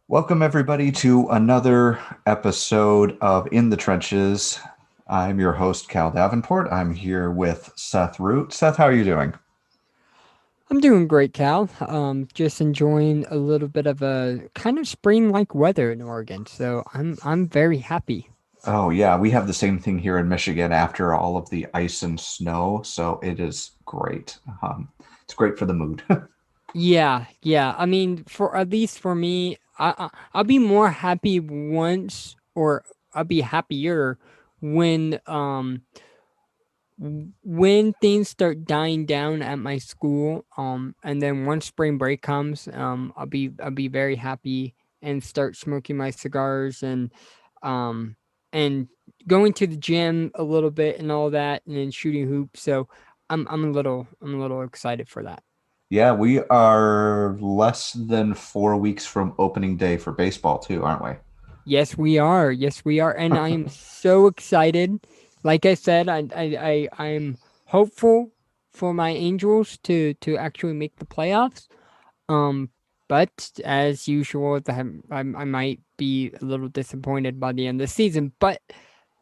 Welcome, everybody, to another episode of In the Trenches. I'm your host, Cal Davenport. I'm here with Seth Root. Seth, how are you doing? I'm doing great, Cal. Just enjoying a little bit of a kind of spring-like weather in Oregon, so I'm very happy. Oh, yeah, we have the same thing here in Michigan after all of the ice and snow, so it is great. It's great for the mood. Yeah. I mean, for at least for me, I'll be more happy once, or I'll be happier when when things start dying down at my school. And then once spring break comes, I'll be very happy and start smoking my cigars um and going to the gym a little bit and all that, and then shooting hoops. So I'm a little excited for that. Yeah, we are less than 4 weeks from opening day for baseball, too, aren't we? Yes, we are. Yes, we are, and I am so excited. Like I said, I'm hopeful for my Angels to actually make the playoffs. Um, but as usual, I might be a little disappointed by the end of the season. But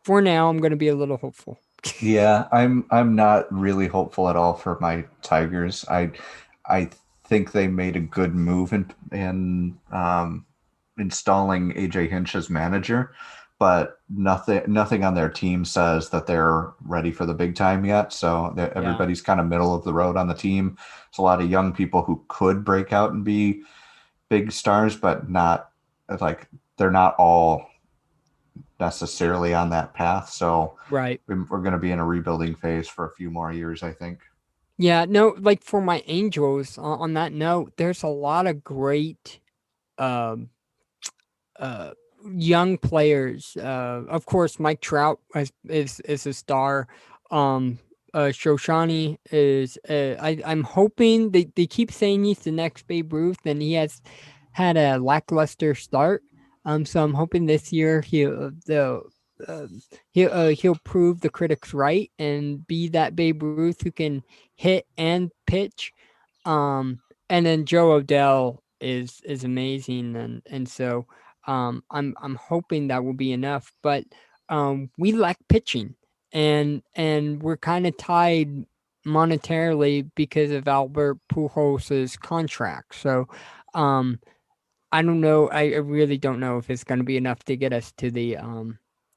for now, I'm going to be a little hopeful. Yeah, I'm not really hopeful at all for my Tigers. I think they made a good move in installing AJ Hinch as manager, but nothing on their team says that they're ready for the big time yet. So Yeah. everybody's kind of middle of the road on the team. There's a lot of young people who could break out and be big stars, but not like they're not all necessarily on that path. So Right. we're going to be in a rebuilding phase for a few more years, I think. Yeah. No, like for my Angels, on that note, there's a lot of great um uh young players. Of course, Mike Trout is a star. Um, Shoshani is. I'm hoping they keep saying he's the next Babe Ruth, and he has had a lackluster start. So I'm hoping this year he'll prove the critics right and be that Babe Ruth who can hit and pitch. Um, and then Joe Odell is amazing, and so I'm hoping that will be enough. But we lack pitching, and we're kind of tied monetarily because of Albert Pujos's contract. So um, I don't know. I really don't know if it's going to be enough to get us to the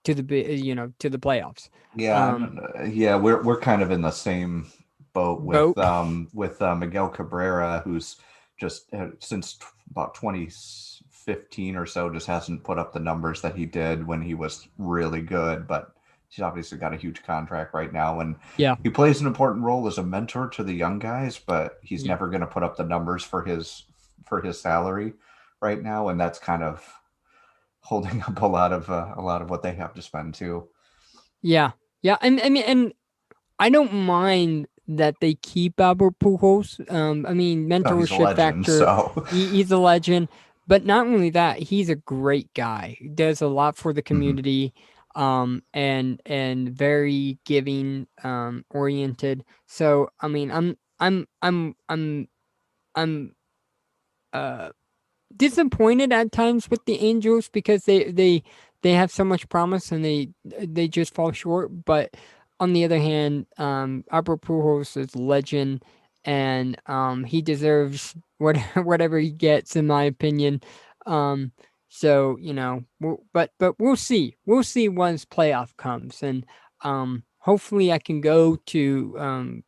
playoffs. Yeah, Um, yeah, we're kind of in the same boat Boat. with Miguel Cabrera, who's just since about 2015 or so just hasn't put up the numbers that he did when he was really good, but he's obviously got a huge contract right now, and Yeah. he plays an important role as a mentor to the young guys, but he's Yeah. never going to put up the numbers for his salary right now, and that's kind of holding up a lot of what they have to spend too. Yeah. Yeah. And I mean, and I don't mind that they keep Albert Pujols. I mean, Oh, he's a mentorship legend, factor. so He's a legend, but not only that, he's a great guy. He does a lot for the mhm. community, and very giving, oriented. So I mean, I'm uh disappointed at times with the Angels because they have so much promise and they just fall short. But on the other hand, Albert Pujols is legend, and he deserves whatever he gets, in my opinion. Um, so but we'll see once playoff comes, and hopefully I can go to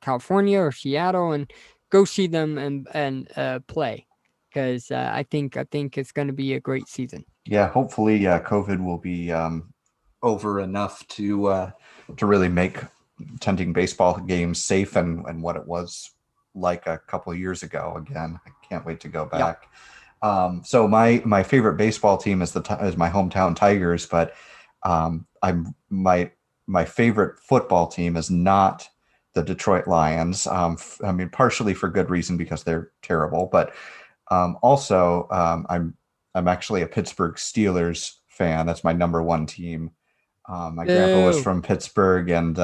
California or Seattle and go see them and play, because I think it's going to be a great season. Yeah, hopefully, COVID will be over enough to really make attending baseball games safe and what it was like a couple of years ago again. I can't wait to go Yep. back. So my favorite baseball team is my hometown Tigers, but I'm my favorite football team is not the Detroit Lions. I mean, partially for good reason because they're terrible, but also I'm actually a Pittsburgh Steelers fan. That's my number one team. My grandpa was Boo. from Pittsburgh, and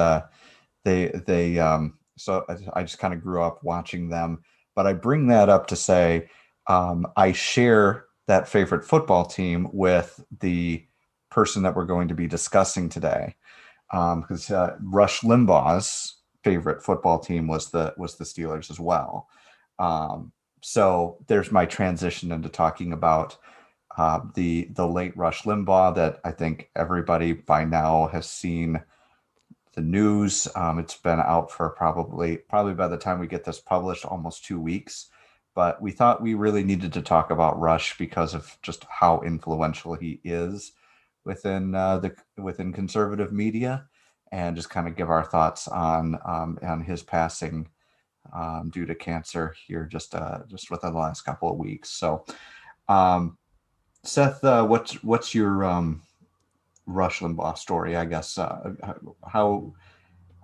so I just kind of grew up watching them. But I bring that up to say I share that favorite football team with the person that we're going to be discussing today, because Rush Limbaugh's favorite football team was the Steelers as well. So there's my transition into talking about the late Rush Limbaugh that I think everybody by now has seen the news. It's been out for probably by the time we get this published, almost 2 weeks. But we thought we really needed to talk about Rush because of just how influential he is within conservative media, and just kind of give our thoughts on his passing due to cancer here just within the last couple of weeks. So, um, Seth, what's your Rush Limbaugh story? I guess how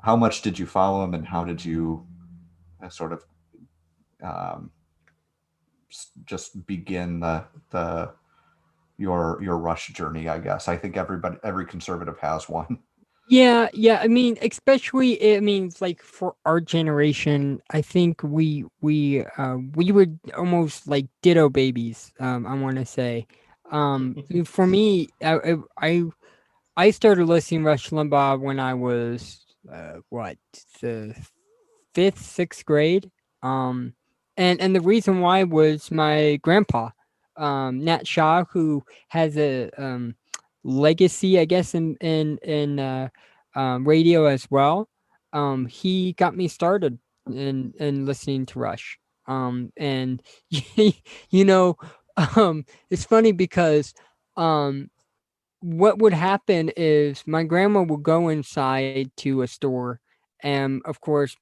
how much did you follow him, and how did you sort of um, just begin the your Rush journey? I guess I think every conservative has one. Yeah, yeah. I mean, especially, I mean, it's like for our generation, I think we would almost like ditto babies. I want to say, for me, I started listening to Rush Limbaugh when I was what, the fifth, sixth grade. Um, and the reason why was my grandpa, Nat Shaw, who has a legacy, I guess, in radio as well. He got me started in listening to Rush. And you know, it's funny because um what would happen is my grandma would go inside to a store, and of course,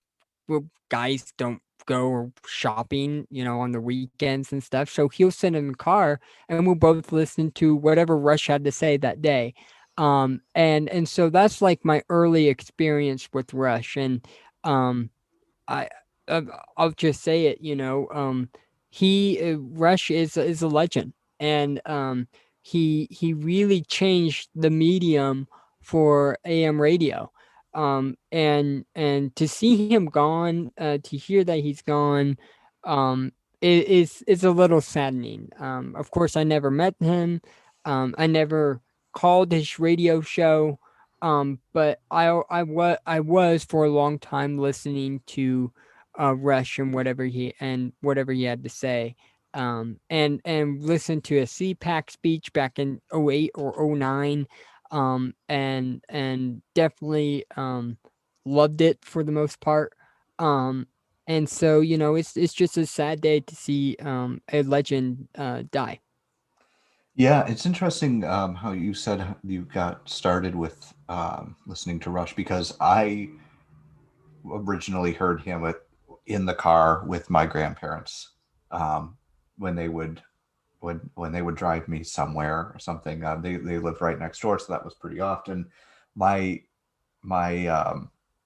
well, guys don't go shopping, on the weekends and stuff. So he'll sit in the car, and we'll both listen to whatever Rush had to say that day. And so that's like my early experience with Rush, and um, I uh, I'll just say it, he Rush is a legend, and he really changed the medium for AM radio. And to see him gone, to hear that he's gone, is a little saddening. Of course, I never met him. I never called his radio show. But I was for a long time listening to Rush and whatever he had to say. And listen to a CPAC speech back in '08 or '09. And definitely loved it for the most part. Um, and so, it's just a sad day to see a legend die. Yeah, it's interesting how you said you got started with listening to Rush, because I originally heard him in the car with my grandparents um, when they would when they would drive me somewhere or something. They lived right next door, so that was pretty often. My my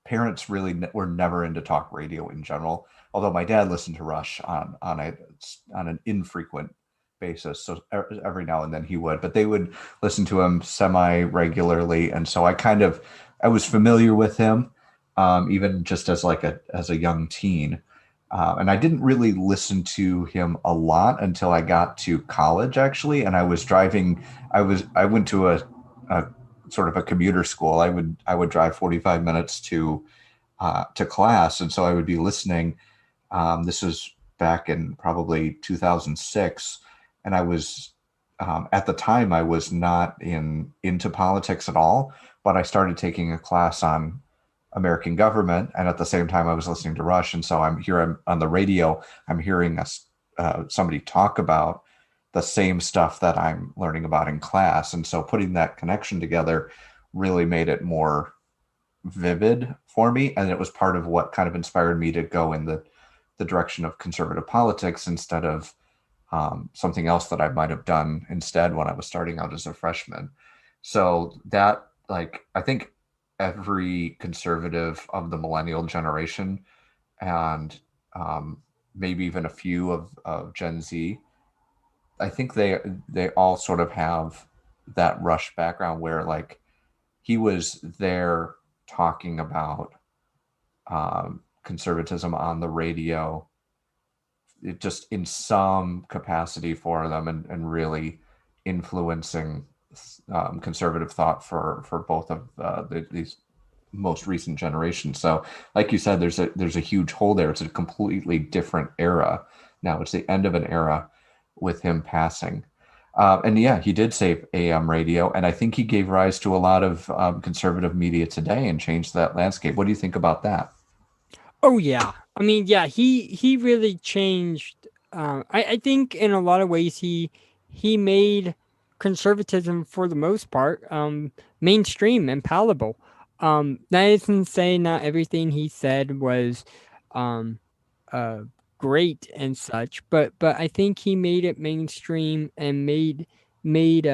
parents really were never into talk radio in general. Although my dad listened to Rush on an infrequent basis, so every now and then he would, but they would listen to him semi regularly, and so I was familiar with him, even just as like a young teen. And I didn't really listen to him a lot until I got to college, actually. And I was driving. I went to a sort of a commuter school. I would drive 45 minutes to class, and so I would be listening. This was back in probably 2006, and I was at the time I was not into politics at all, but I started taking a class on American government, and at the same time I was listening to Rush, and so I'm on the radio. I'm hearing somebody talk about the same stuff that I'm learning about in class, and so putting that connection together really made it more vivid for me, and it was part of what kind of inspired me to go in the direction of conservative politics instead of something else that I might have done instead when I was starting out as a freshman. So that, like, I think every conservative of the millennial generation, and um, maybe even a few of Gen Z. I think they all sort of have that Rush background where like he was there talking about conservatism on the radio, it just in some capacity for them, and really influencing conservative thought for both of these most recent generations. So, like you said, there's a huge hole there. It's a completely different era now. It's the end of an era with him passing. And yeah, he did save AM radio, and I think he gave rise to a lot of conservative media today and changed that landscape. What do you think about that? Oh yeah. I mean, yeah, he really changed. I think in a lot of ways he made conservatism for the most part mainstream and palatable. That isn't saying not everything he said was um, uh, great and such, but I think he made it mainstream and made made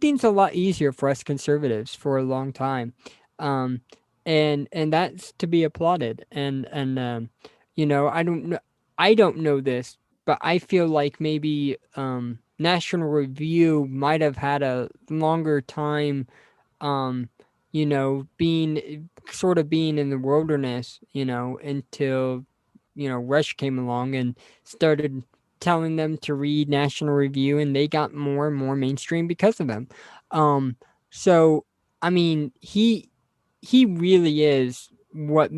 things a lot easier for us conservatives for a long time, um, and that's to be applauded. And you know, I don't know this, but I feel like maybe National Review might have had a longer time, um, you know, being sort of being in the wilderness, you know, until Rush came along and started telling them to read National Review, and they got more and more mainstream because of him. Um, so I mean, he really is what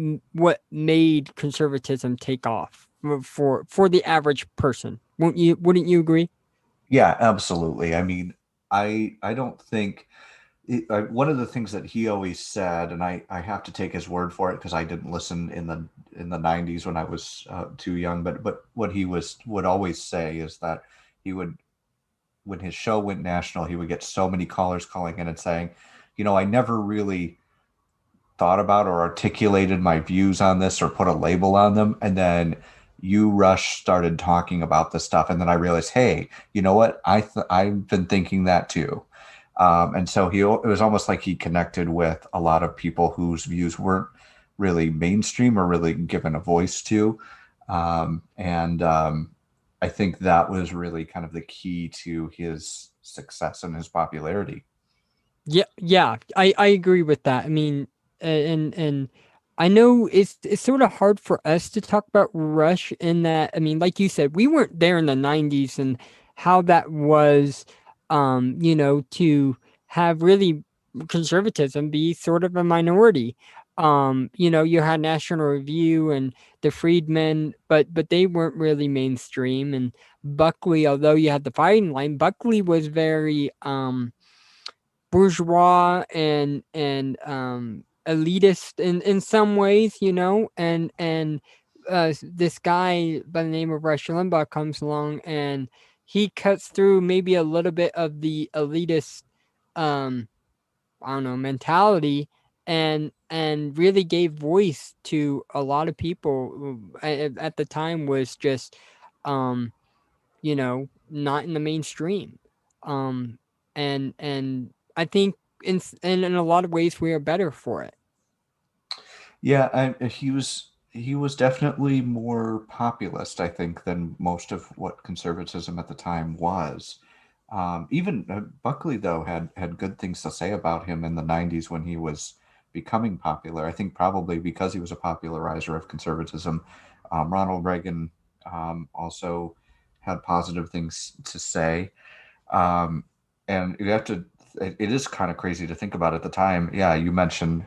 made conservatism take off for the average person. Wouldn't you agree? Yeah, absolutely. I mean, I don't think one of the things that he always said, and I have to take his word for it because I didn't listen in the 90s when I was too young, but what he would always say is that he would, when his show went national, he would get so many callers calling in and saying, I never really thought about or articulated my views on this or put a label on them. And then you Rush started talking about this stuff, and then I realized, hey, you know what? I've been thinking that too. And so it was almost like he connected with a lot of people whose views weren't really mainstream or really given a voice to. And I think that was really kind of the key to his success and his popularity. Yeah, yeah, I agree with that. I mean, and I know it's sort of hard for us to talk about Rush in that. I mean, like you said, we weren't there in the '90s and how that was, to have really conservatism be sort of a minority. You had National Review and the Freedmen, but they weren't really mainstream. And Buckley, although you had the fighting line, Buckley was very bourgeois and elitist in some ways, and this guy by the name of Rush Limbaugh comes along and he cuts through maybe a little bit of the elitist, um, I don't know, mentality, and really gave voice to a lot of people who at the time was just um not in the mainstream. Um, and I think in a lot of ways we are better for it. Yeah, he was definitely more populist, I think, than most of what conservatism at the time was. Even Buckley, though, had good things to say about him in the '90s when he was becoming popular. I think probably because he was a popularizer of conservatism. Ronald Reagan also had positive things to say. Um, and you have to, it is kind of crazy to think about at the time. Yeah, you mentioned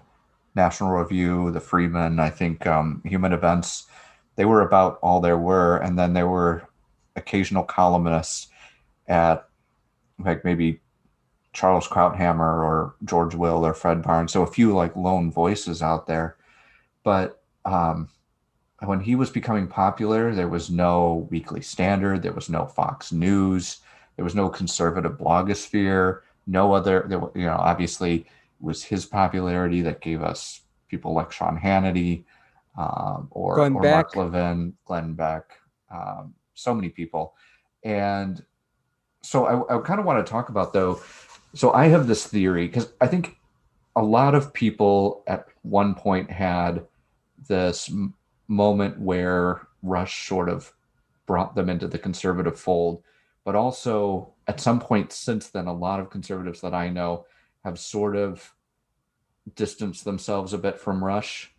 National Review, the Freeman, I think Human Events, they were about all there were. And then there were occasional columnists at like maybe Charles Krauthammer or George Will or Fred Barnes. So a few like lone voices out there. But when he was becoming popular, there was no Weekly Standard, there was no Fox News, there was no conservative blogosphere, no other. Obviously, it was his popularity that gave us people like Sean Hannity, Going or Mark back, Levin, Glenn Beck, so many people, and so I kind of want to talk about though. So I have this theory because I think a lot of people at one point had this moment where Rush sort of brought them into the conservative fold, but also at some point since then, a lot of conservatives that I know have sort of distanced themselves a bit from Rush.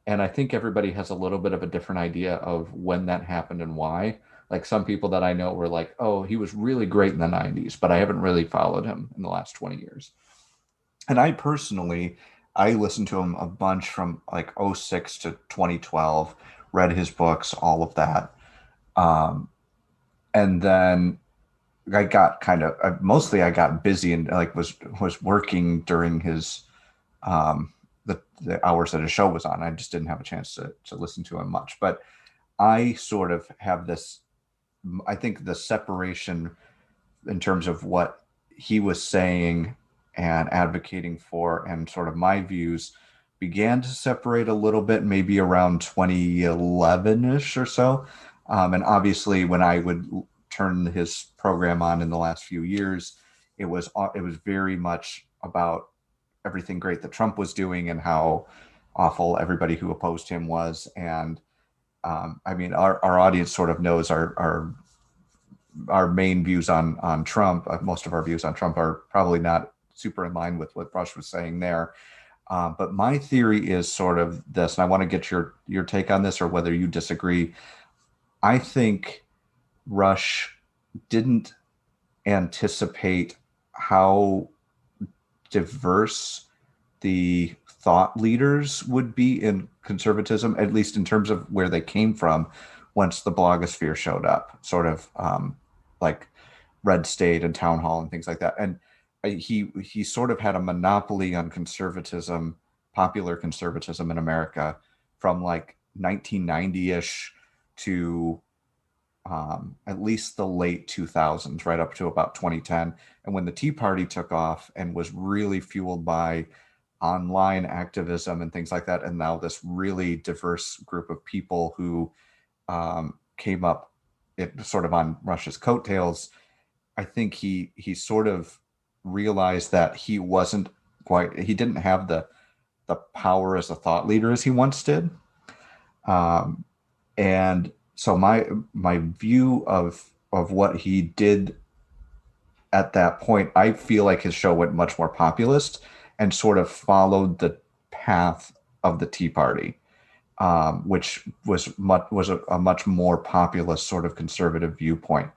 And I think everybody has a little bit of a different idea of when that happened and why. Like some people that I know were like, oh, he was really great in the 90s, but I haven't really followed him in the last 20 years. And I personally, I listened to him a bunch from like '06 to 2012, read his books, all of that. Um, and then I got kind of mostly I got busy and like was working during his the hours that his show was on. I just didn't have a chance to listen to him much. But I sort of have this. I think the separation in terms of what he was saying and advocating for and sort of my views began to separate a little bit, maybe around 2011-ish or so. And obviously, when I would turn his program on in the last few years, it was very much about everything great that Trump was doing and how awful everybody who opposed him was. And I mean, our audience sort of knows our main views on Trump. Most of our views on Trump are probably not super in line with what Rush was saying there. But my theory is sort of this, and I want to get your take on this or whether you disagree. I think Rush didn't anticipate how diverse the thought leaders would be in conservatism, at least in terms of where they came from once the blogosphere showed up, sort of like Red State and Town Hall and things like that. And he sort of had a monopoly on conservatism, popular conservatism in America from like 1990-ish to at least the late 2000s, right up to about 2010. And when the Tea Party took off and was really fueled by online activism and things like that, and now this really diverse group of people who came up sort of on Rush's coattails, I think he sort of realized that he didn't have the power as a thought leader as he once did. Um, and so my view of what he did at that point, I feel like his show went much more populist and sort of followed the path of the Tea Party, which was a much more populist sort of conservative viewpoint.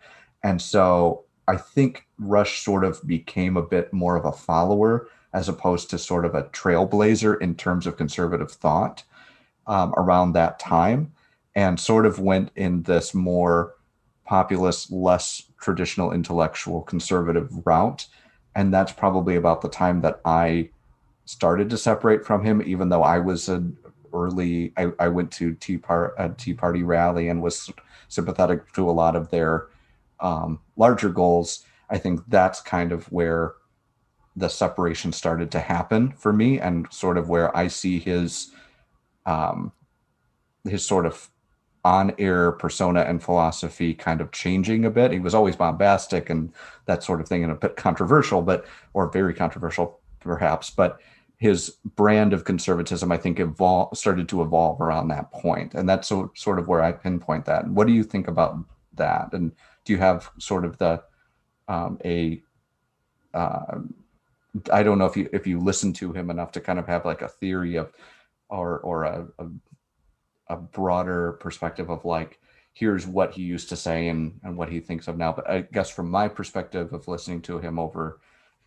And so I think Rush sort of became a bit more of a follower as opposed to sort of a trailblazer in terms of conservative thought around that time, and sort of went in this more populist, less traditional intellectual conservative route. And that's probably about the time that I started to separate from him, even though I was an I went to a Tea Party rally and was sympathetic to a lot of their larger goals. I think that's kind of where the separation started to happen for me, and sort of where I see um, his sort of on-air persona and philosophy kind of changing a bit. He was always bombastic and that sort of thing, and a bit controversial, or very controversial perhaps. But his brand of conservatism, I think, started to evolve around that point, and that's sort of where I pinpoint that. What do you think about that? And do you have sort of the a uh, I don't know if you listen to him enough to kind of have like a theory of or a broader perspective of like here's what he used to say and what he thinks of now. But I guess from my perspective of listening to him over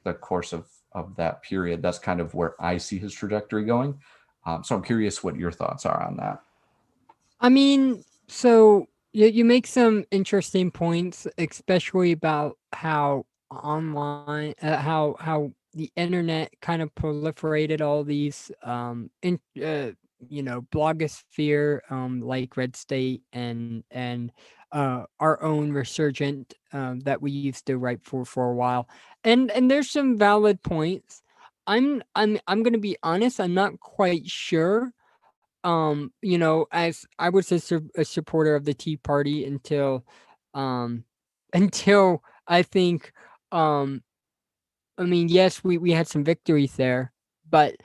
the course of that period, that's kind of where I see his trajectory going. So I'm curious what your thoughts are on that. I mean, so you make some interesting points, especially about how online, how the internet kind of proliferated all these blogosphere like Red State and our own resurgent that we used to write for a while, and there's some valid points. I'm gonna be honest. I'm not quite sure as I was a supporter of the Tea Party until, um, until I think, um, I mean, yes, we had some victories there, but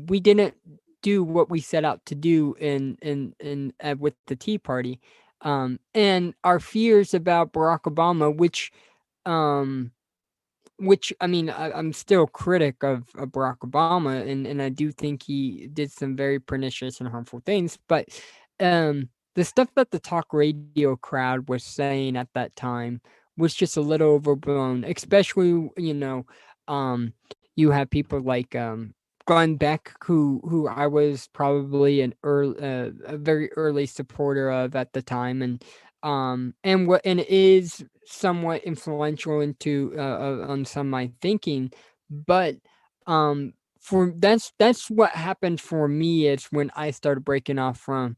we didn't do what we set out to do with the Tea Party, and our fears about Barack Obama, um, which I mean, I'm still a critic of Barack Obama, and I do think he did some very pernicious and harmful things. But the stuff that the talk radio crowd was saying at that time was just a little overblown. Especially, you have people like Glenn Beck, who I was probably a very early supporter of at the time, and is somewhat influential into on some of my thinking, but for that's what happened for me is when I started breaking off from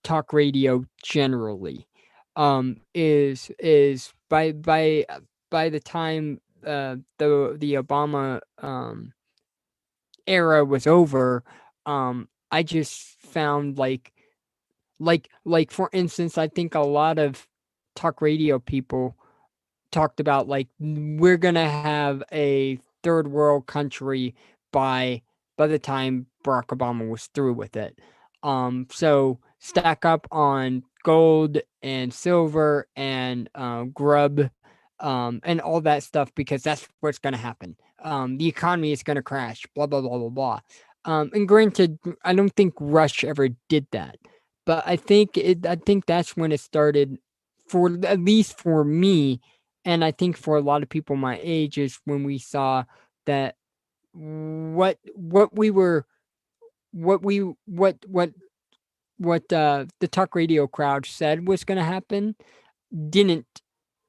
talk radio generally. Is by the time the Obama era was over, I just found like for instance, I think a lot of talk radio people talked about like we're gonna have a third world country by by the time Barack Obama was through with it. So stack up on gold and silver and grub, and all that stuff because that's what's gonna happen. The economy is gonna crash. Blah blah blah blah blah. And granted, I don't think Rush ever did that, but I think that's when it started, for at least for me, and I think for a lot of people my age, is when we saw that what we were what we what the talk radio crowd said was going to happen didn't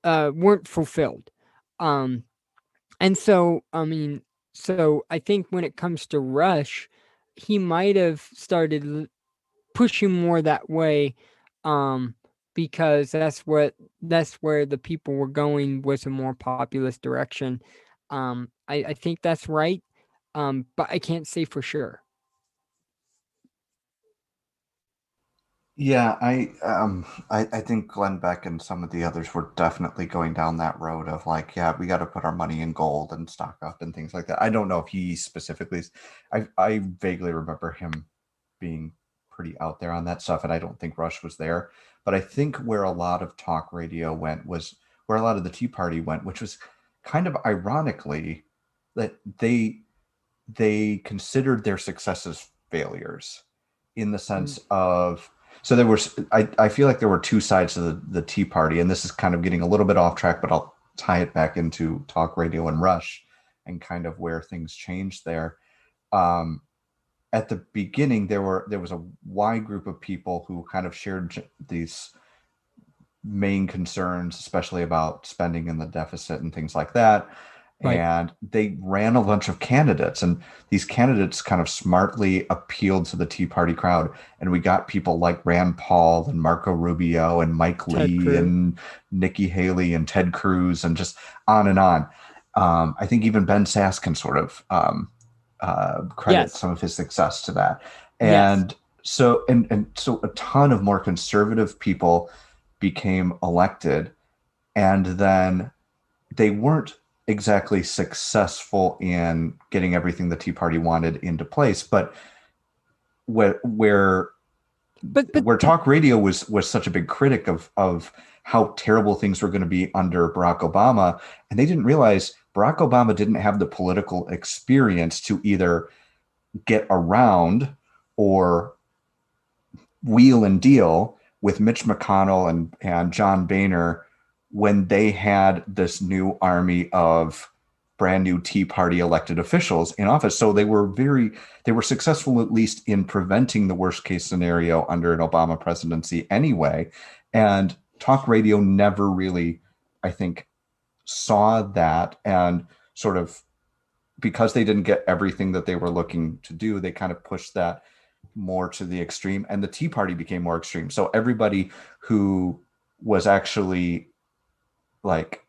weren't fulfilled. Um and so I mean, so I think when it comes to Rush, he might have started pushing more that way, um because that's where the people were going, was a more populist direction. I think that's right, but I can't say for sure. Yeah, I think Glenn Beck and some of the others were definitely going down that road of like, yeah, we got to put our money in gold and stock up and things like that. I don't know if he specifically, I vaguely remember him being pretty out there on that stuff, and I don't think Rush was there. But I think where a lot of talk radio went was where a lot of the Tea Party went, which was kind of ironically that they considered their successes failures in the Mm. sense of, so there was, I feel like there were two sides to the Tea Party, and this is kind of getting a little bit off track, but I'll tie it back into talk radio and Rush and kind of where things changed there. Um, at the beginning, there was a wide group of people who kind of shared these main concerns, especially about spending in the deficit and things like that. Right. And they ran a bunch of candidates, and these candidates kind of smartly appealed to the Tea Party crowd. And we got people like Rand Paul and Marco Rubio and Mike Ted Lee Cruz. and Nikki Haley and Ted Cruz and just on and on. I think even Ben Sass can sort of credit Yes. some of his success to that. Yes. And so a ton of more conservative people became elected, and then they weren't exactly successful in getting everything the Tea Party wanted into place. But where where But where talk radio was such a big critic of how terrible things were going to be under Barack Obama, and they didn't realize Barack Obama didn't have the political experience to either get around or wheel and deal with Mitch McConnell and John Boehner when they had this new army of brand new Tea Party elected officials in office. So they were successful at least in preventing the worst case scenario under an Obama presidency anyway. And talk radio never really, I think, saw that, and sort of, because they didn't get everything that they were looking to do, they kind of pushed that more to the extreme, and the Tea Party became more extreme. So everybody who was actually like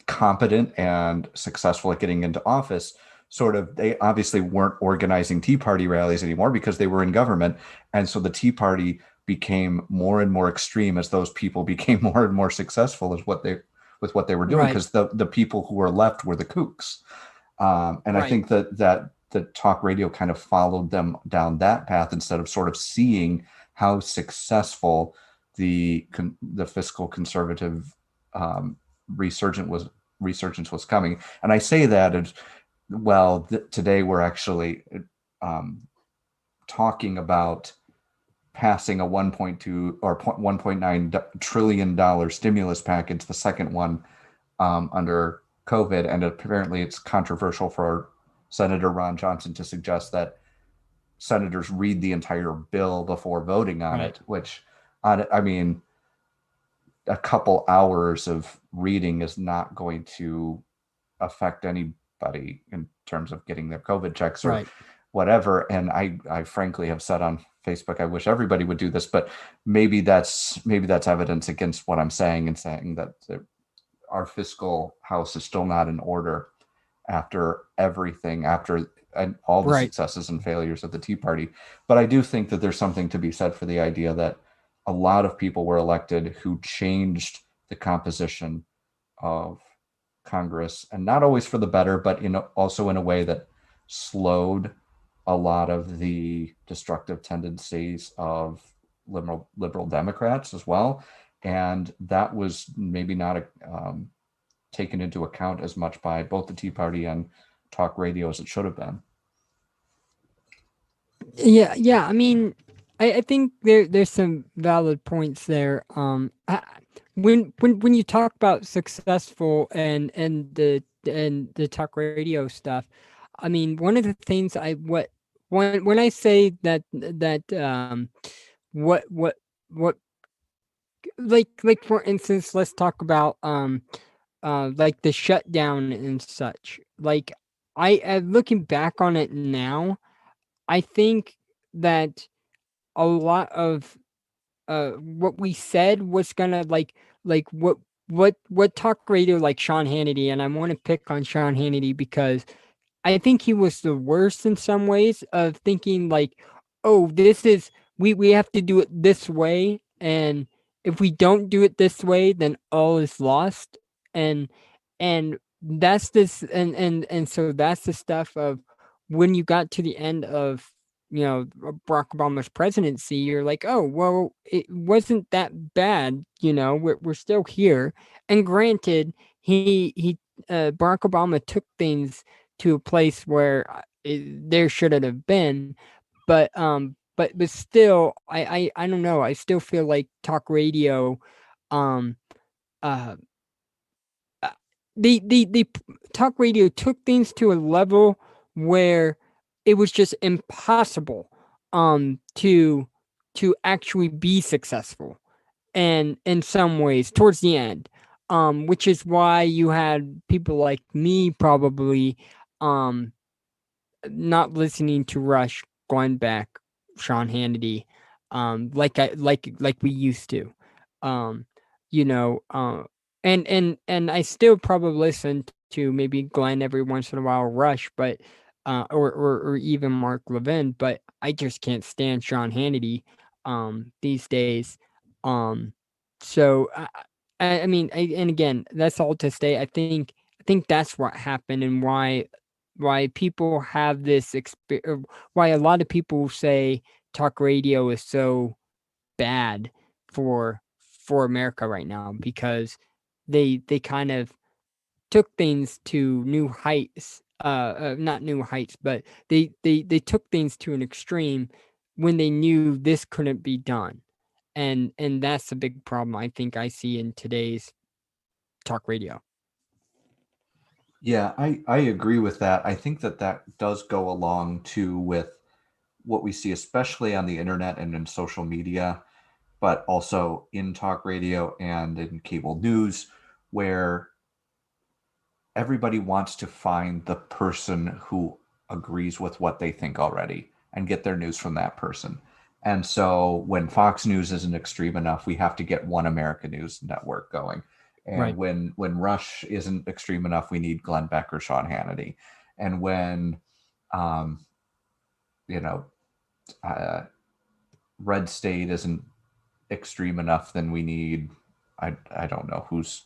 competent and successful at getting into office, sort of, they obviously weren't organizing Tea Party rallies anymore because they were in government. And so the Tea Party became more and more extreme as those people became more and more successful as what they with what they were doing, right. because the people who were left were the kooks. And I Right. think that the talk radio kind of followed them down that path instead of sort of seeing how successful the fiscal conservative um, resurgent was resurgence was coming. And I say that as well. Today we're actually um, talking about passing a 1.2 or 1.9 trillion dollar stimulus package, the second one under COVID, and apparently it's controversial for Senator Ron Johnson to suggest that senators read the entire bill before voting on Right. it, which I mean, a couple hours of reading is not going to affect anybody in terms of getting their COVID checks or Right. whatever. And I frankly have said on Facebook, I wish everybody would do this, but maybe that's evidence against what I'm saying and saying that our fiscal house is still not in order after everything, after and all the Right. successes and failures of the Tea Party. But I do think that there's something to be said for the idea that a lot of people were elected who changed the composition of Congress, and not always for the better, but also in a way that slowed a lot of the destructive tendencies of liberal Democrats as well. And that was maybe not taken into account as much by both the Tea Party and talk radio as it should have been. Yeah, yeah. I mean, I think there's some valid points there. When you talk about successful and the talk radio stuff, I mean, one of the things I what when I say that what like for instance, let's talk about like the shutdown and such. Like looking back on it now, I think that a lot of what we said was gonna like what talk radio like Sean Hannity, and I want to pick on Sean Hannity because I think he was the worst in some ways of thinking like, oh, this is we have to do it this way, and if we don't do it this way, then all is lost. And that's this and so that's the stuff of when you got to the end of Barack Obama's presidency, you're like, oh well, it wasn't that bad. We're still here. And granted, he Barack Obama took things to a place where there shouldn't have been. But still, I don't know. I still feel like talk radio, um, uh, uh, the talk radio took things to a level where it was just impossible, to actually be successful, and in some ways towards the end, which is why you had people like me probably, um not listening to Rush, going back, Sean Hannity, like we used to, um, you know, and I still probably listen to maybe Glenn every once in a while, Rush, but or even Mark Levin, but I just can't stand Sean Hannity, these days, um, so I mean, and again, that's all to say. I think that's what happened and why people have this why a lot of people say talk radio is so bad for America right now because they kind of took things to new heights, not new heights, but they took things to an extreme when they knew this couldn't be done. And that's a big problem I think I see in today's talk radio. Yeah, I agree with that. I think that that does go along too with what we see, especially on the internet and in social media, but also in talk radio and in cable news, where everybody wants to find the person who agrees with what they think already and get their news from that person. And so when Fox News isn't extreme enough, we have to get One America News Network going. And Right. when Rush isn't extreme enough, we need Glenn Beck or Sean Hannity. And when um, you know uh, Red State isn't extreme enough, then we need I don't know who's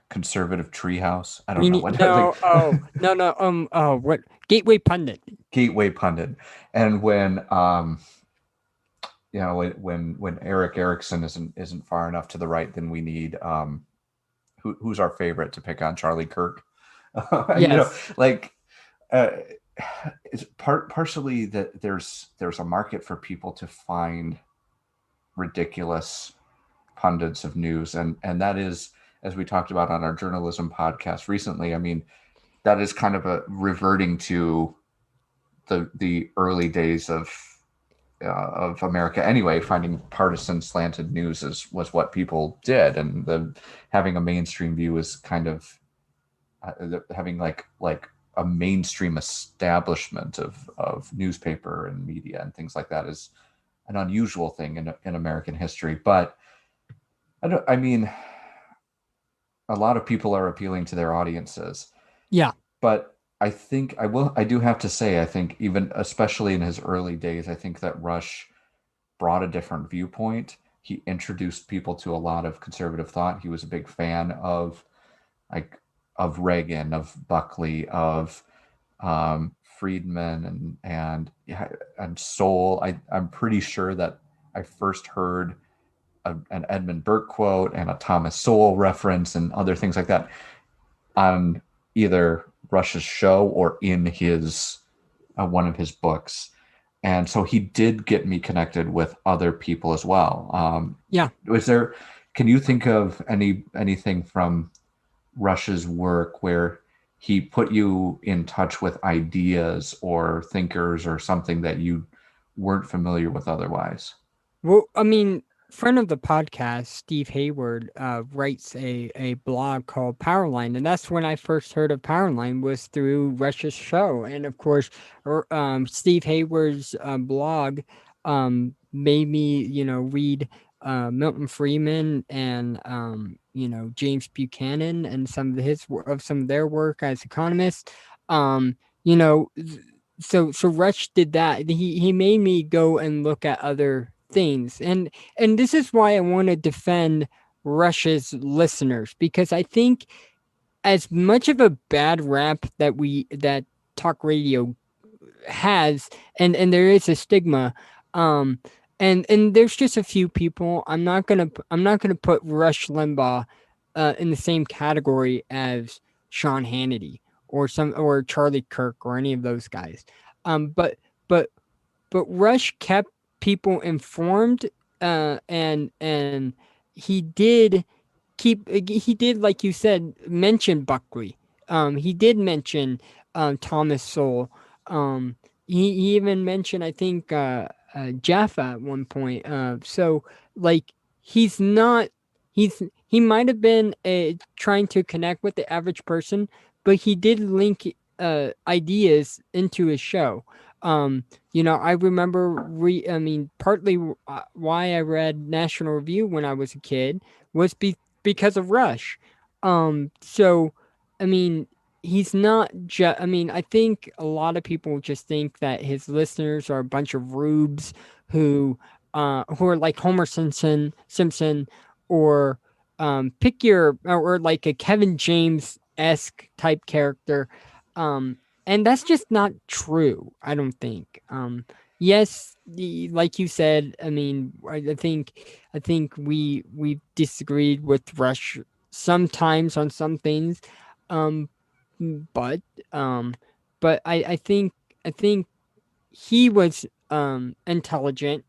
conservative treehouse. I don't We know need what like no. Oh no no. Oh what Gateway Pundit. gateway pundit. And when when Eric Erickson isn't far enough to the right, then we need who's our favorite to pick on, Charlie Kirk. you know, Yes. like uh, it's partially that there's a market for people to find ridiculous pundits of news, and that is, as we talked about on our journalism podcast recently. I mean, that is kind of a reverting to the early days of America anyway. Finding partisan slanted news was what people did, and the having a mainstream view is kind of having like a mainstream establishment of newspaper and media and things like that is an unusual thing in American history. But I mean, a lot of people are appealing to their audiences, Yeah. but I do have to say, I think even especially in his early days, I think that Rush brought a different viewpoint. He introduced people to a lot of conservative thought. He was a big fan like of Reagan, of Buckley, of Friedman, and Soul. I'm pretty sure that I first heard an Edmund Burke quote and a Thomas Sowell reference and other things like that on either Rush's show or in his one of his books. And so he did get me connected with other people as well. Yeah. Was there? Can you think of anything from Rush's work where he put you in touch with ideas or thinkers or something that you weren't familiar with otherwise? Well, I mean, friend of the podcast, Steve Hayward, writes a blog called Powerline, and that's when I first heard of Powerline was through Rush's show, and of course, Steve Hayward's blog made me, read Milton Friedman and James Buchanan and some of their work as economists. Um, you know, so Rush did that. He made me go and look at other things, and this is why I want to defend Rush's listeners, because I think as much of a bad rap that talk radio has, and there is a stigma, um and there's just a few people. I'm not gonna put Rush Limbaugh in the same category as Sean Hannity or Charlie Kirk or any of those guys. But but Rush kept people informed, and he did, like you said, mention Buckley. He did mention Thomas Sowell. Um, he even mentioned, I think, Jaffa at one point. So like he's not he might have been trying to connect with the average person, but he did link ideas into his show. Um, I remember partly why I read National Review when I was a kid was because of Rush. So I mean, he's not just. I mean, I think a lot of people just think that his listeners are a bunch of rubes who are like Homer Simpson, or pick your or like a Kevin James esque type character. Um, and that's just not true. I don't think. Yes, like you said. I mean, I think we disagreed with Rush sometimes on some things, um, but um, but I think he was intelligent,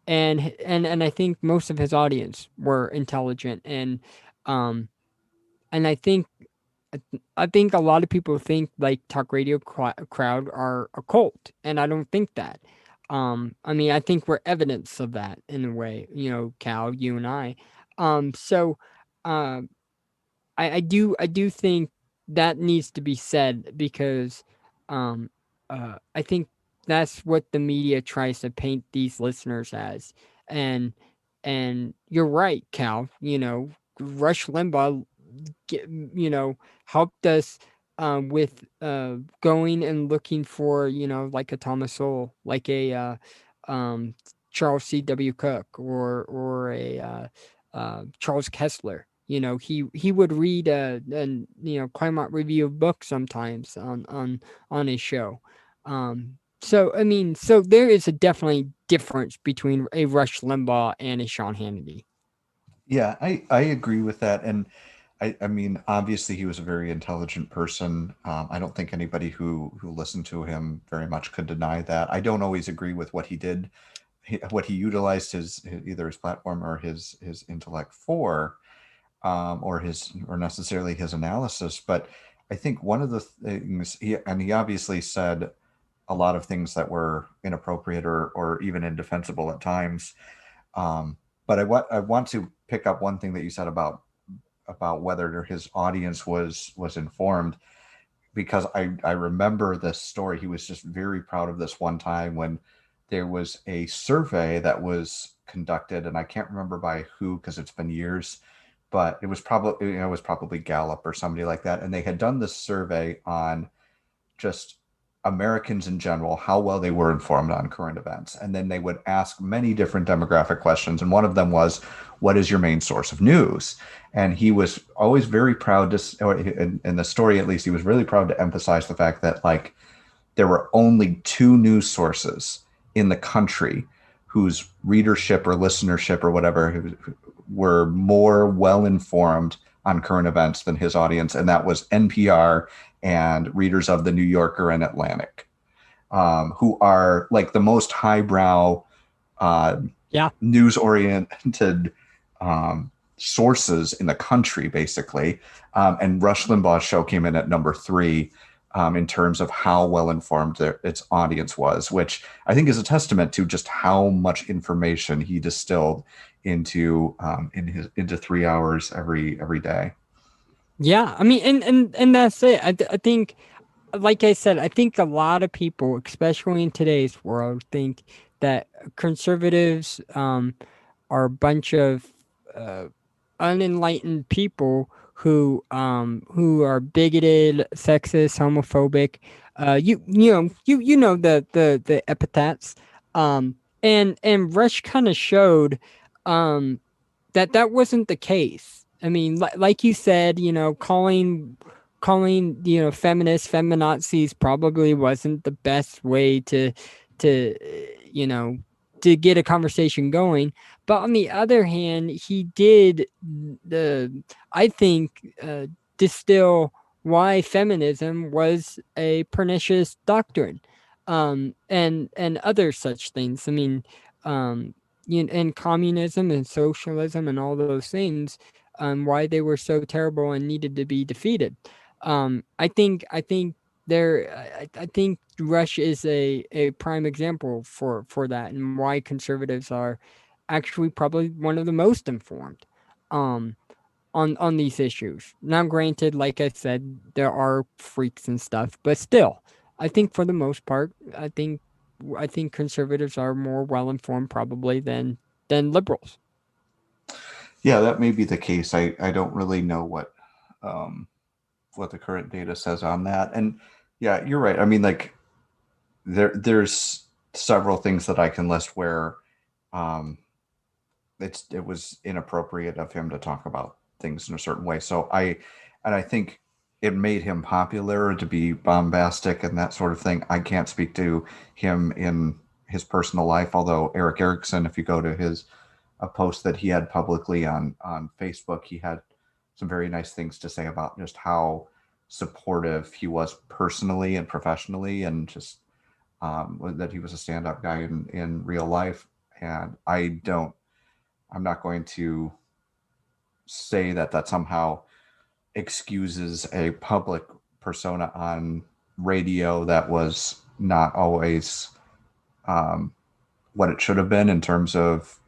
and I think most of his audience were intelligent, um and I think a lot of people think like talk radio crowd are a cult, and I don't think that. I mean, I think we're evidence of that in a way, Cal, you and I. So, um, I do think that needs to be said, because um I think that's what the media tries to paint these listeners as. And and you're right, Cal. Rush Limbaugh helped us with going and looking for, like a Thomas Sowell, like a Charles C.W. Cook, or a Charles Kessler. he would read Claremont review of books sometimes on his show. So I mean, so there is a definitely difference between a Rush Limbaugh and a Sean Hannity. Yeah, I agree with that. And I mean, obviously he was a very intelligent person. I don't think anybody who listened to him very much could deny that. I don't always agree with what he did, what he utilized either his platform or his intellect for, or necessarily his analysis. But I think one of the things he obviously said a lot of things that were inappropriate or even indefensible at times. Um, but I want to pick up one thing that you said about whether his audience was informed, because I remember this story. He was just very proud of this one time when there was a survey that was conducted, and I can't remember by who because it's been years, but it was probably Gallup or somebody like that, and they had done this survey on just Americans in general, how well they were informed on current events. And then they would ask many different demographic questions. And one of them was, what is your main source of news? And he was always very proud to, or in the story at least, he was really proud to emphasize the fact that, like, there were only two news sources in the country whose readership or listenership or whatever were more well informed on current events than his audience, and that was NPR and readers of the New Yorker and Atlantic, who are like the most highbrow, uh, Yeah. news oriented sources in the country, basically. And Rush Limbaugh's show came in at number three in terms of how well informed its audience was, which I think is a testament to just how much information he distilled into 3 hours every day. Yeah, I mean, and that's it. I think, like I said, I think a lot of people, especially in today's world, think that conservatives are a bunch of uh, unenlightened people who are bigoted, sexist, homophobic. You know the epithets. And Rush kind of showed um that wasn't the case. I mean, like you said, calling feminists feminazis probably wasn't the best way to you know to get a conversation going. But on the other hand, he did the I think distill why feminism was a pernicious doctrine, and other such things. I mean, um, and communism and socialism and all those things, why they were so terrible and needed to be defeated. I think I think Rush is a prime example for that, and why conservatives are actually probably one of the most informed um on these issues. Now granted, like I said, there are freaks and stuff, but still, I think for the most part, I think conservatives are more well informed probably than liberals. Yeah, that may be the case. I don't really know um, what the current data says on that. And yeah, you're right. I mean, like, there's several things that I can list where um, it was inappropriate of him to talk about things in a certain way. And I think it made him popular to be bombastic and that sort of thing. I can't speak to him in his personal life, although Eric Erickson, if you go to his a post that he had publicly on Facebook, he had some very nice things to say about just how supportive he was personally and professionally, and just that he was a stand-up guy in real life. And I'm not going to say that somehow excuses a public persona on radio that was not always um, what it should have been in terms of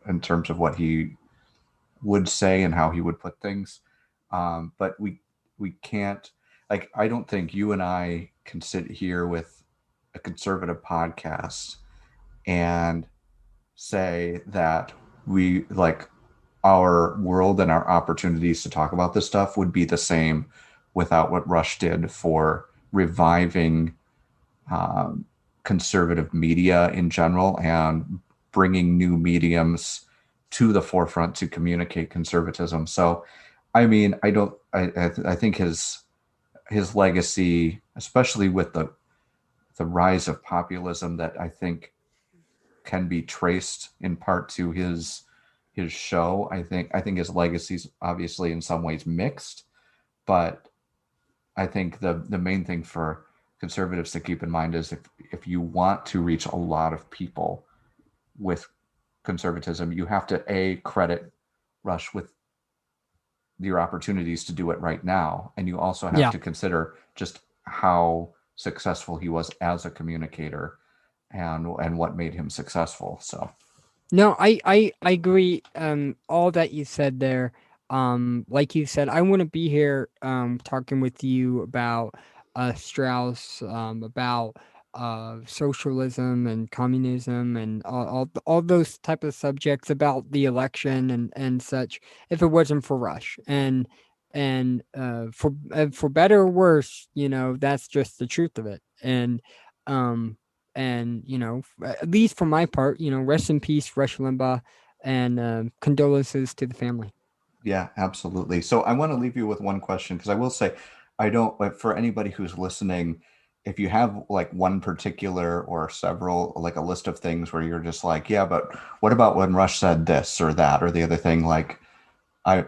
what he would say and how he would put things. But we can't, like, I don't think you and I can sit here with a conservative podcast and say that we like our world and our opportunities to talk about this stuff would be the same without what Rush did for reviving um, conservative media in general and bringing new mediums to the forefront to communicate conservatism. So I mean, I don't. I think his legacy, especially with the rise of populism, that I think can be traced in part to his show. I think his legacy's obviously in some ways mixed, but I think the main thing for conservatives to keep in mind is if you want to reach a lot of people with conservatism, you have to a credit Rush with your opportunities to do it right now, and you also have Yeah. to consider just how successful he was as a communicator and what made him successful. So No, I agree. All that you said there. Like you said, I wouldn't be here talking with you about Strauss, about socialism and communism and all those type of subjects about the election and such if it wasn't for Rush. And for better or worse, that's just the truth of it. Um and at least for my part, rest in peace, Rush Limbaugh, and condolences to the family. yeah, absolutely. So I want to leave you with one question because I will say, I don't, like, for anybody who's listening, if you have like one particular or several, like a list of things where you're just like, yeah, but what about when Rush said this or that or the other thing? I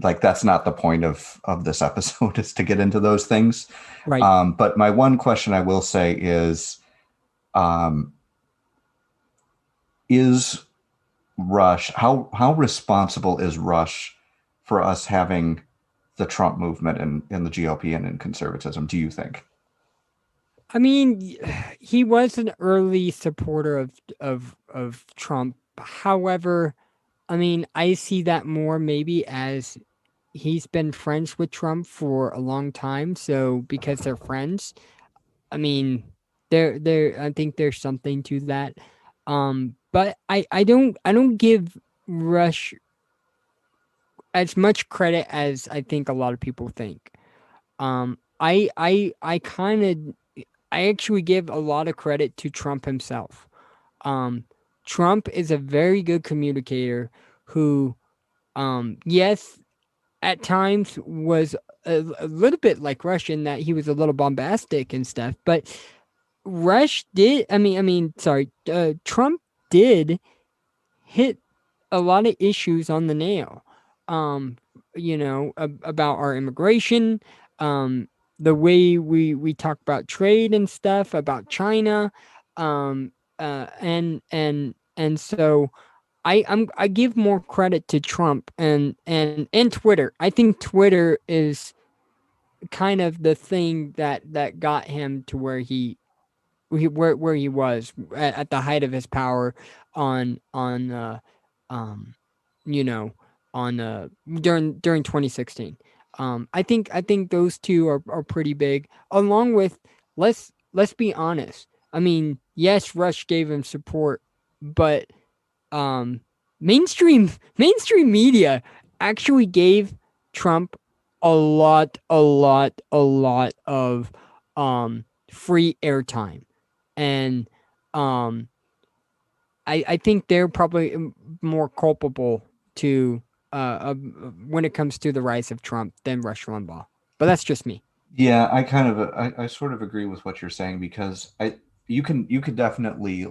like that's not the point of this episode is to get into those things. Right. But my one question I will say um, is Rush, how responsible is Rush for us having the Trump movement in the GOP and in conservatism, do you think? I mean, he was an early supporter of Trump. However, I mean, I see that more maybe as he's been friends with Trump for a long time. So because they're friends, I mean, there I think there's something to that. But I don't give Rush as much credit as I think a lot of people think. I actually give a lot of credit to Trump himself. Um, Trump is a very good communicator who, yes, at times was a little bit like Rush in that he was a little bombastic and stuff, but Rush did. Sorry, Trump did hit a lot of issues on the nail. Um, about our immigration, um, the way we talk about trade and stuff, about China, um, and so I give more credit to Trump and Twitter. I think Twitter is kind of the thing that got him to where he was at the height of his power on um you know on during 2016. I think those two are pretty big, along with, let's be honest. I mean, yes, Rush gave him support, but um mainstream media actually gave Trump a lot of free airtime. And um I think they're probably more culpable to when it comes to the rise of Trump than Rush Limbaugh. But that's just me. Yeah, I sort of agree with what you're saying because I you could definitely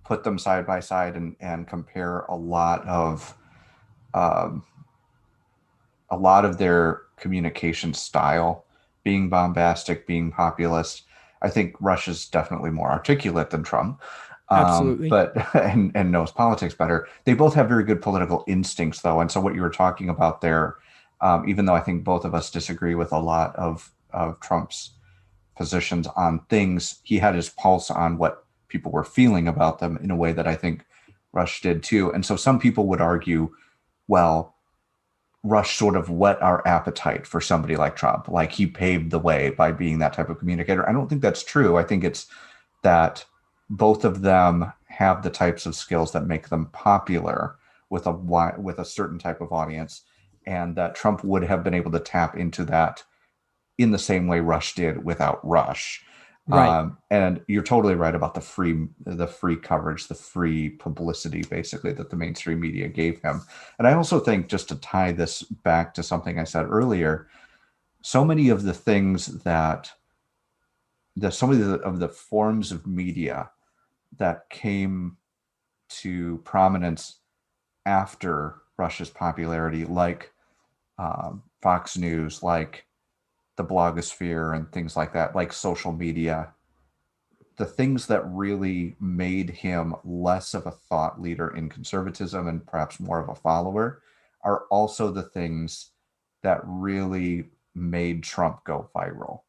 put them side by side and compare um, a lot of their communication style being bombastic, being populist. I think Rush is definitely more articulate than Trump, Absolutely. but and knows politics better. They both have very good political instincts, though. And so what you were talking about there, even though I think both of us disagree with a lot of Trump's positions on things, he had his pulse on what people were feeling about them in a way that I think Rush did too. And so some people would argue, well, Rush sort of whet our appetite for somebody like Trump. Like he paved the way by being that type of communicator. I don't think that's true. I think it's that both of them have the types of skills that make them popular with a certain type of audience, and that Trump would have been able to tap into that in the same way Rush did without Rush. Right. And you're totally right about the free coverage, the free publicity, basically, that the mainstream media gave him. And I also think, just to tie this back to something I said earlier, so many of the things that so many of the forms of media that came to prominence after Rush's popularity, like Fox News, like the blogosphere and things like that, like social media, the things that really made him less of a thought leader in conservatism and perhaps more of a follower are also the things that really made Trump go viral.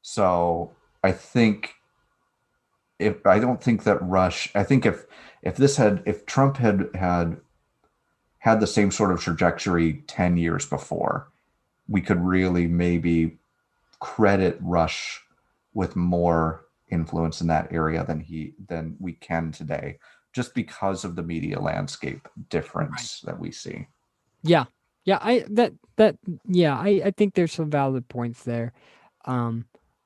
So I think, if I don't think that Rush, I think if Trump had the same sort of trajectory 10 years before, we could really maybe credit Rush with more influence in that area than we can today, just because of the media landscape Right. difference that we see. Yeah. Yeah, yeah, I think there's some valid points there. Um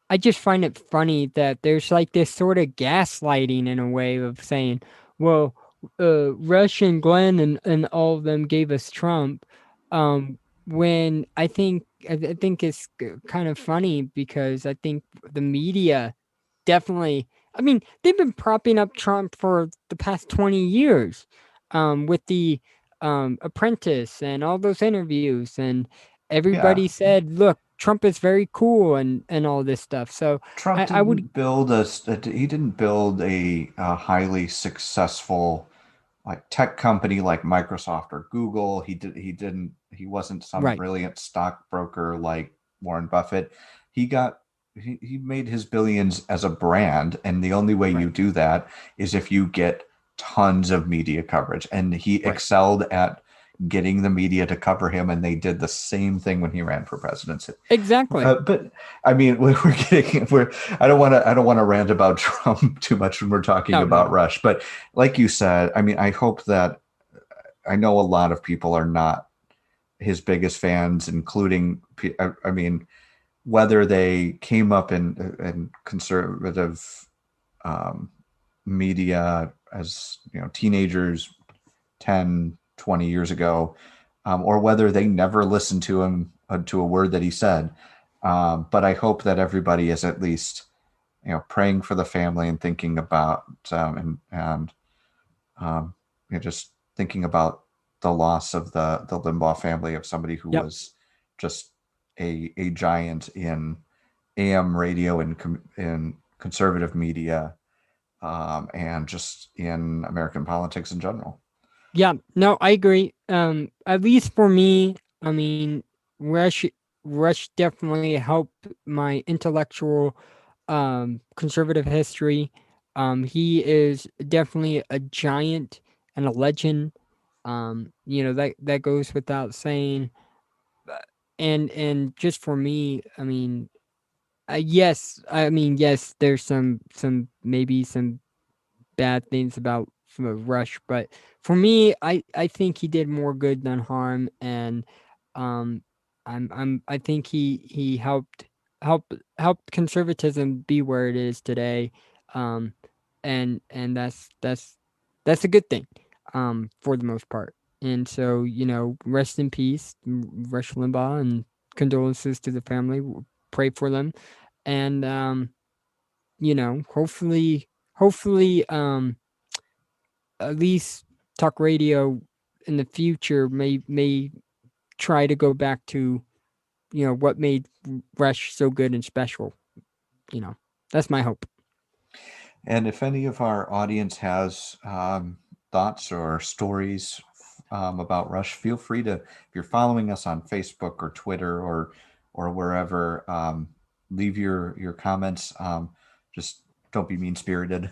I just find it funny that there's like this sort of gaslighting in a way of saying, well, Rush and Glenn and all of them gave us Trump. When I think it's kind of funny because I think the media definitely. I mean, they've been propping up Trump for the past 20 years, with the Apprentice and all those interviews, and everybody Yeah, said, "Look, Trump is very cool," and all this stuff. So Trump I would. didn't build he didn't build a highly successful like tech company like Microsoft or Google. He wasn't some Right. brilliant stockbroker like Warren Buffett. He got he made his billions as a brand, and the only way you Right. do that is if you get tons of media coverage. And he Right. excelled at getting the media to cover him, and they did the same thing when he ran for presidency. Exactly. But I mean, we're I don't want to rant about Trump too much when we're talking No, no, about no. Rush. But like you said, I mean, I hope that I know a lot of people are not his biggest fans, including I mean, whether they came up in conservative um, media as teenagers 10, 20 years ago, or whether they never listened to him to a word that he said. But I hope that everybody is at least praying for the family and thinking about and um, just thinking about the loss of the Limbaugh family, of somebody who Yep. was just a giant in AM radio and in conservative media, and just in American politics in general. Yeah, no, I agree. At least for me, I mean, Rush Rush definitely helped my intellectual conservative history. He is definitely a giant and a legend. That goes without saying. Uh, and just for me, I mean, yes, I mean, yes, there's some maybe some bad things about from a Rush, but for me, I think he did more good than harm, and um, I think he helped conservatism be where it is today, um, and that's a good thing, for the most part. And so, rest in peace, Rush Limbaugh, and condolences to the family. Pray for them, and hopefully, at least talk radio in the future may try to go back to what made Rush so good and special. You know, that's my hope. And if any of our audience has thoughts or stories about Rush, feel free to, if you're following us on Facebook or Twitter or wherever, leave your comments. Just don't be mean spirited,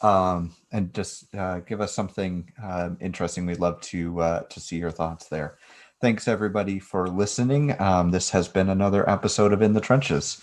and just give us something interesting. We'd love to see your thoughts there. Thanks everybody for listening. This has been another episode of In the Trenches.